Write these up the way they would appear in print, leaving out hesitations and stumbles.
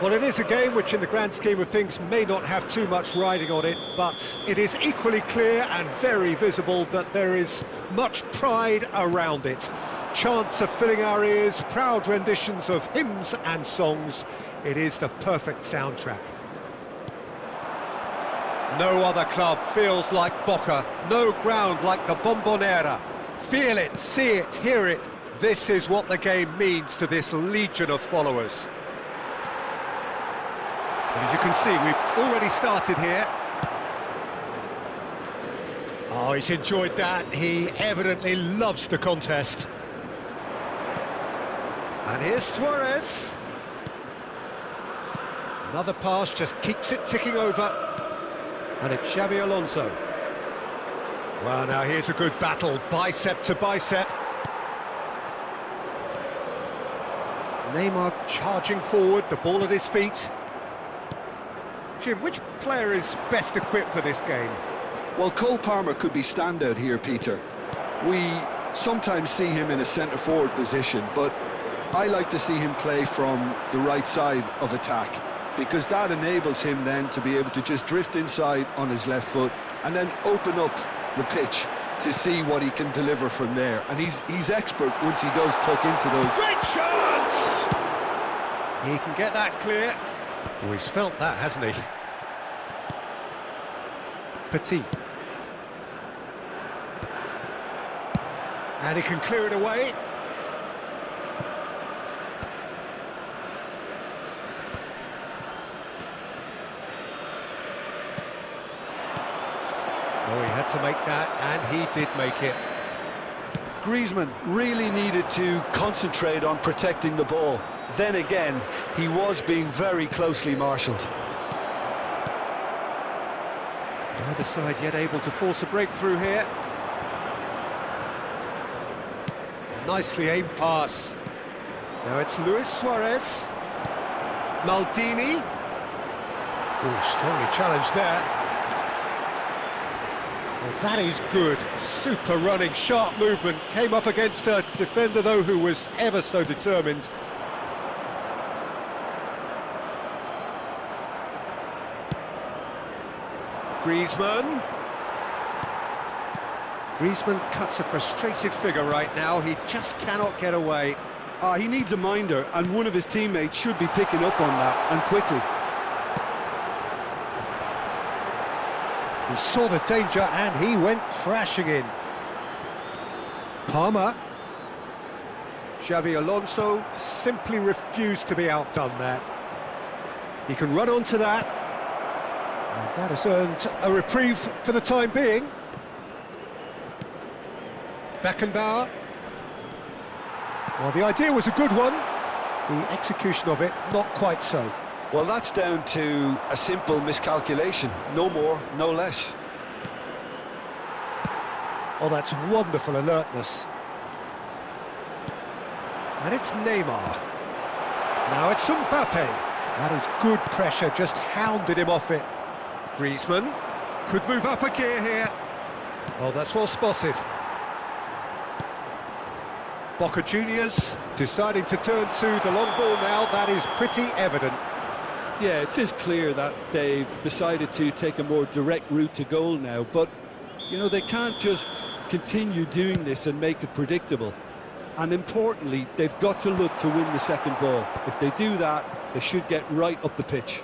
Well, it is a game which in the grand scheme of things may not have too much riding on it, but it is equally clear and very visible that there is much pride around it. Chants are filling our ears, proud renditions of hymns and songs. It is the perfect soundtrack. No other club feels like Boca, no ground like the Bombonera. Feel it, see it, hear it. This is what the game means to this legion of followers. As you can see, we've already started here. Oh, he's enjoyed that. He evidently loves the contest. And here's Suárez. Another pass just keeps it ticking over. And it's Xabi Alonso. Well, now here's a good battle, bicep to bicep. Neymar charging forward, the ball at his feet. Jim, which player is best equipped for this game? Well, Cole Palmer could be standout here, Peter. We sometimes see him in a centre-forward position, but I like to see him play from the right side of attack, because that enables him then to be able to just drift inside on his left foot and then open up the pitch to see what he can deliver from there. And he's expert once he does tuck into those. Great chance! He can get that clear. Oh, he's felt that, hasn't he? Petit. And he can clear it away. Oh, he had to make that, and he did make it. Griezmann really needed to concentrate on protecting the ball. Then again, he was being very closely marshalled. Neither side yet able to force a breakthrough here. Nicely aimed pass. Now it's Luis Suárez. Maldini. Oh, strongly challenged there. Well, that is good. Super running, sharp movement. Came up against a defender, though, who was ever so determined. Griezmann. Griezmann cuts a frustrated figure right now. He just cannot get away. He needs a minder, and one of his teammates should be picking up on that, and quickly. He saw the danger and he went crashing in. Palmer. Xabi Alonso simply refused to be outdone there. He can run onto that. And that has earned a reprieve for the time being. Beckenbauer. Well, the idea was a good one. The execution of it, not quite so. Well, that's down to a simple miscalculation. No more, no less. Oh, that's wonderful alertness. And it's Neymar. Now it's Mbappe. That is good pressure, just hounded him off it. Griezmann could move up a gear here. Oh, that's well spotted. Boca Juniors deciding to turn to the long ball now. That is pretty evident. Yeah, it is clear that they've decided to take a more direct route to goal now, but, you know, they can't just continue doing this and make it predictable. And importantly, they've got to look to win the second ball. If they do that, they should get right up the pitch.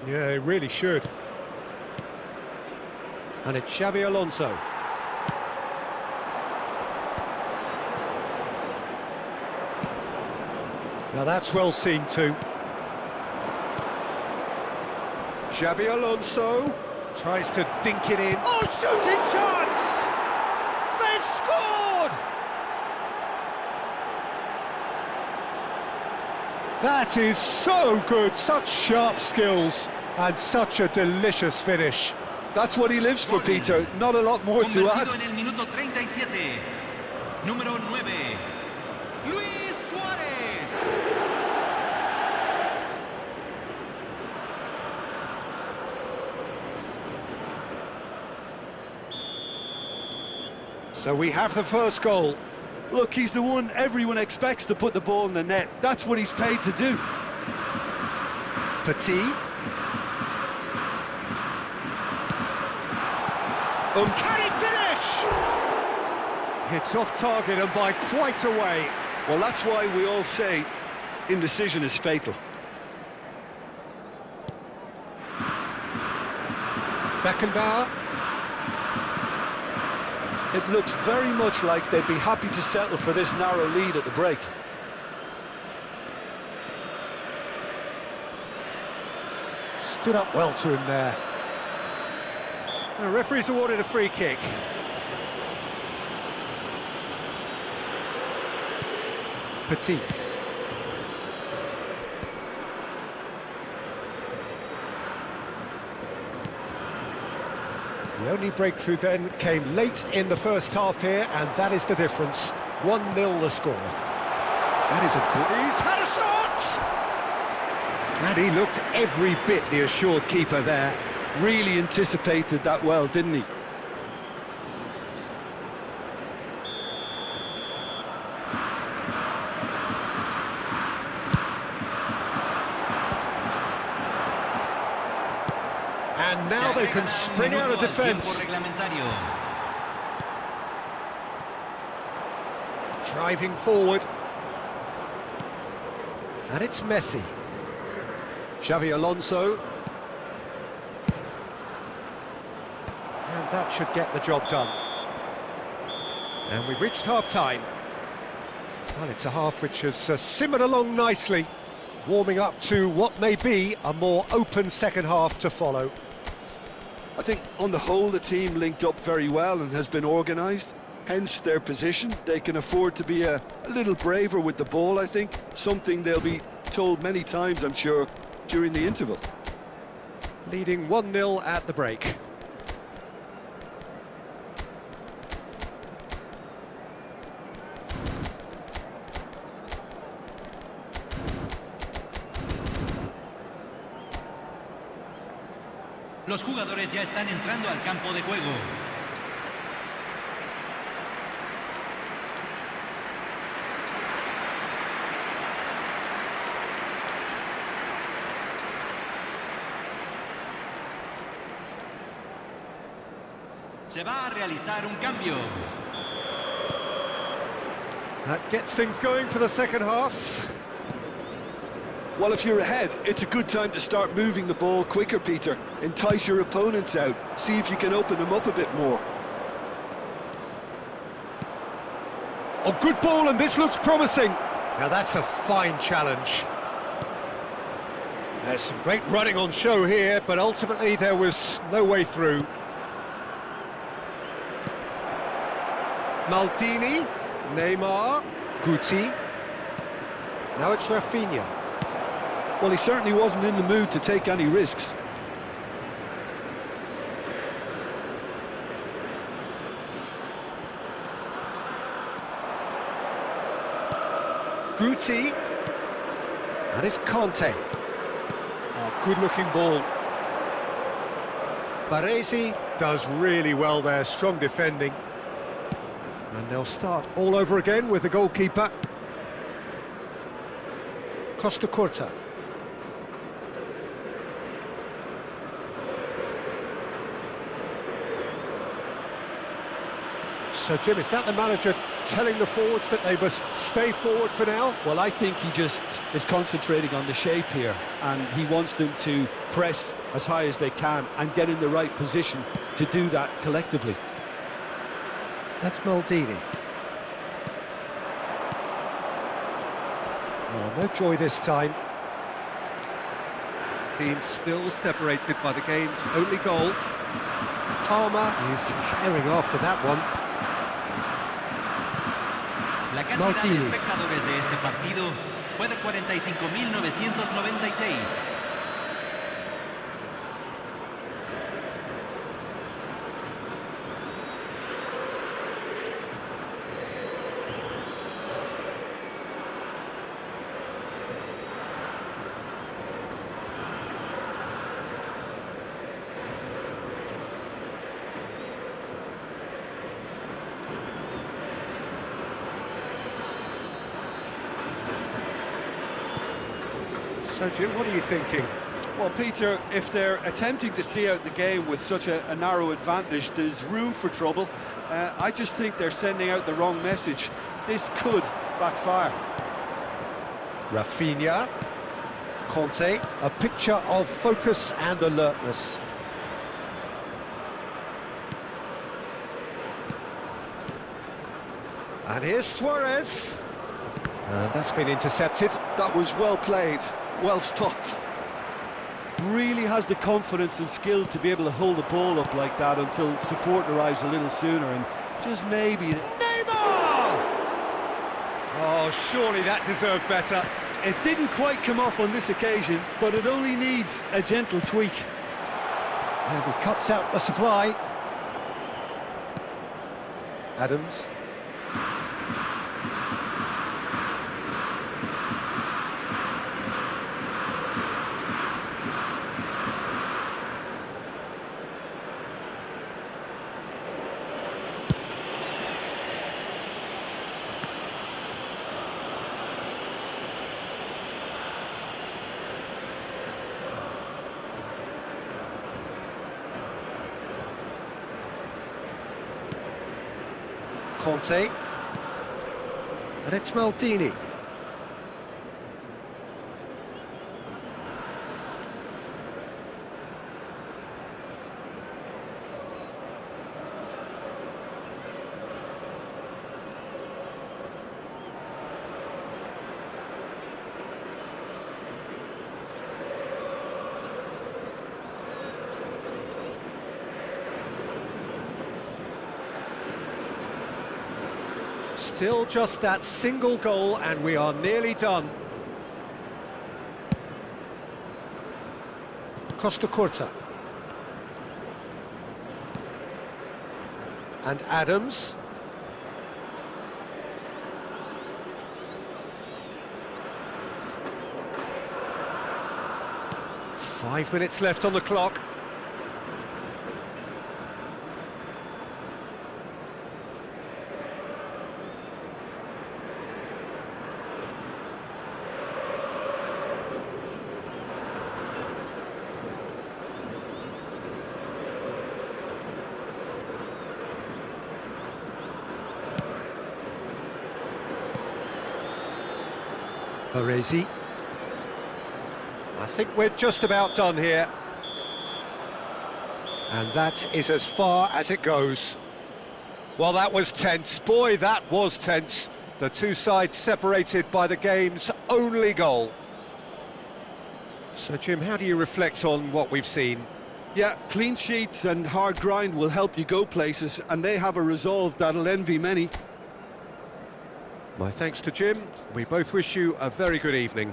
Yeah, they really should. And it's Xabi Alonso. Now that's well seen too. Xabi Alonso tries to dink it in. Oh, shooting chance! They've scored! That is so good, such sharp skills and such a delicious finish. That's what he lives for, Peter. Not a lot more to add. En el minuto 37, número 9, Luis Suárez. So we have the first goal. Look, he's the one everyone expects to put the ball in the net. That's what he's paid to do. Petit. Can he finish? It's off target and by quite a way. Well, that's why we all say indecision is fatal. Beckenbauer. It looks very much like they'd be happy to settle for this narrow lead at the break. Stood up well to him there. The referee's awarded a free kick. Petit. The only breakthrough then came late in the first half here, and that is the difference. 1-0 the score. That is a good... He's had a shot! And he looked every bit the assured keeper there. Really anticipated that well, didn't he? And now they can spring out of defence. Driving forward. And it's Messi. Xavi Alonso. And that should get the job done. And we've reached half-time. Well, it's a half which has simmered along nicely, warming up to what may be a more open second half to follow. I think on the whole the team linked up very well and has been organised, hence their position. They can afford to be a little braver with the ball, I think, something they'll be told many times, I'm sure, during the interval. Leading 1-0 at the break. Los jugadores ya están entrando al campo de juego. Se va a realizar un cambio. That gets things going for the second half. Well, if you're ahead, it's a good time to start moving the ball quicker, Peter. Entice your opponents out. See if you can open them up a bit more. Oh, good ball, and this looks promising. Now that's a fine challenge. There's some great running on show here, but ultimately there was no way through. Maldini, Neymar, Guti. Now it's Rafinha. Well, he certainly wasn't in the mood to take any risks. Guti. And it's Conte. Oh, good-looking ball. Baresi does really well there, strong defending. And they'll start all over again with the goalkeeper. Costa Curta. So, Jim, is that the manager telling the forwards that they must stay forward for now? Well, I think he just is concentrating on the shape here, and he wants them to press as high as they can and get in the right position to do that collectively. That's Maldini. Oh, no joy this time. Team still separated by the game's only goal. Palmer is herring after that one. La cantidad de espectadores de este partido fue de 45.996. So, Jim, what are you thinking? Well, Peter, if they're attempting to see out the game with such a narrow advantage, there's room for trouble. I just think they're sending out the wrong message. This could backfire. Rafinha, Conte, a picture of focus and alertness. And here's Suárez. That's been intercepted. That was well played, well stopped. Really has the confidence and skill to be able to hold the ball up like that until support arrives a little sooner, and just maybe... Neymar! Oh, surely that deserved better. It didn't quite come off on this occasion, but it only needs a gentle tweak. And he cuts out the supply. Adams. Conte, and it's Maldini. Still just that single goal and we are nearly done. Costa Curta. And Adams. Five minutes left on the clock. Baresi. I think we're just about done here. And that is as far as it goes. Well, that was tense. Boy, that was tense. The two sides separated by the game's only goal. So, Jim, how do you reflect on what we've seen? Yeah, clean sheets and hard grind will help you go places, and they have a resolve that'll envy many. My thanks to Jim. We both wish you a very good evening.